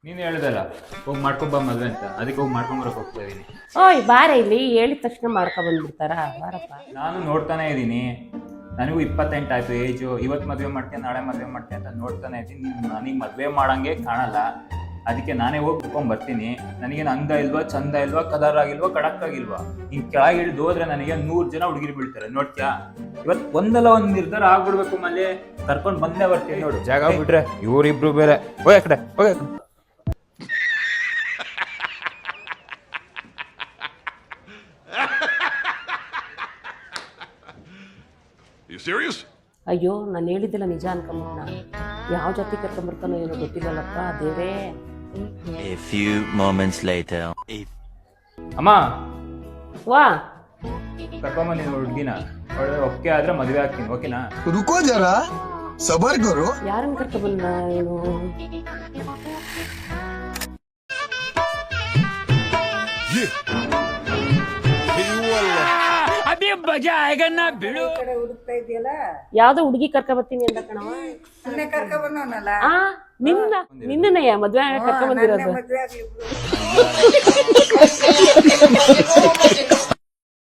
ನೀನು ಹೇಳ್ದಲ್ಲ ಹೋಗಿ ಮಾಡ್ಕೊಂಬ ಮದ್ವೆ ಅಂತ, ಅದಕ್ಕೆ ಹೋಗಿ ಮಾಡ್ಕೊಂಬರಕ್ಕೆ ಹೋಗ್ತಾ ಇದೀನಿ. ಓಯ್ ಬಾರ ಇಲ್ಲಿ, ಹೇಳಿದ ತಕ್ಷಣ ಮಾಡ್ಕೊಬಂದ್ಬಿಡ್ತಾರ, ಬಾರಪ್ಪ. ನಾನು ನೋಡ್ತಾನೆ ಇದ್ದೀನಿ, ನನಗೂ 28 ಆಯ್ತು ಏಜು. ಇವತ್ತು ಮದುವೆ ಮಾಡ್ತೀನಿ, ನಾಳೆ ಮದುವೆ ಮಾಡ್ತೀನಿ ಅಂತ ನೋಡ್ತಾನೆ ಇದ್ದೀನಿ. ನೀನು ನನಗೆ ಮದುವೆ ಮಾಡಂಗೆ ಕಾಣಲ್ಲ, ಅದಕ್ಕೆ ನಾನೇ ಹೋಗಿ ಕುತ್ಕೊಂಡ್ ಬರ್ತೀನಿ. ನನಗೇನು ಅಂದ ಇಲ್ವಾ, ಚಂದ ಇಲ್ವಾ, ಕದರ್ ಆಗಿಲ್ವಾ, ಕಡಕ್ ಆಗಿಲ್ವಾ? ನೀನು ಕೆಳಗೆ ಇಳಿದು ಹೋದ್ರೆ ನನಗೆ 100 ಜನ ಹುಡುಗಿರು ಬೀಳ್ತಾರೆ. ನೋಡ್ತ್ಯಾ, ಇವತ್ತು ಒಂದಲ್ಲ ಒಂದು ನಿರ್ಧಾರ ಆಗ್ಬಿಡ್ಬೇಕು. ಮಲ್ಲಿ ಕರ್ಕೊಂಡು ಬಂದೇ ಬರ್ತೀನಿ ನೋಡು. ಜಾಗ ಬಿಟ್ರೆ ಇವರಿಬ್ರು ಬೇರೆ. ಹೋಗಿ ಆ ಕಡೆ, ಹೋಗಿ ಆ ಕಡೆ. ಅಯ್ಯೋ, ನಾನು ಹೇಳಿದ್ದಿಲ್ಲ ನಿಜ ಅನ್ಕೊಂಬಿಟ್ನ. ಯಾವ ಜಾತಿ ಕರ್ಕೊಂಡ್ಬರ್ತಾನೋ ಏನೋ ಗೊತ್ತಿಲ್ಲಲ್ಲಪ್ಪ ದೇವ್ರೇ. A few moments later. ಅಮ್ಮ, ವಾ ಕರ್ಕೊಂಬಂದಿನ ಹುಡುಗಿನ, ಅವಳು ಓಕೆ ಆದ್ರೆ ಮದುವೆ ಆಗ್ತೀನಿ. ಓಕೆನಾ? रुको जरा सबर करो. ಯಾರನ್ನ ಕರ್ಕೊಂಡ್ಬಂದ ಏನು? ಯಾವ್ದೋ ಹುಡುಗಿ ಕರ್ಕೊಂಬರ್ತೀನಿ ಅಂತ ಕಣವ. ಆ ನಿನ್ನಯ್ಯ ಮದ್ವೆ ಕರ್ಕೊಂಬಂದಿರೋದು.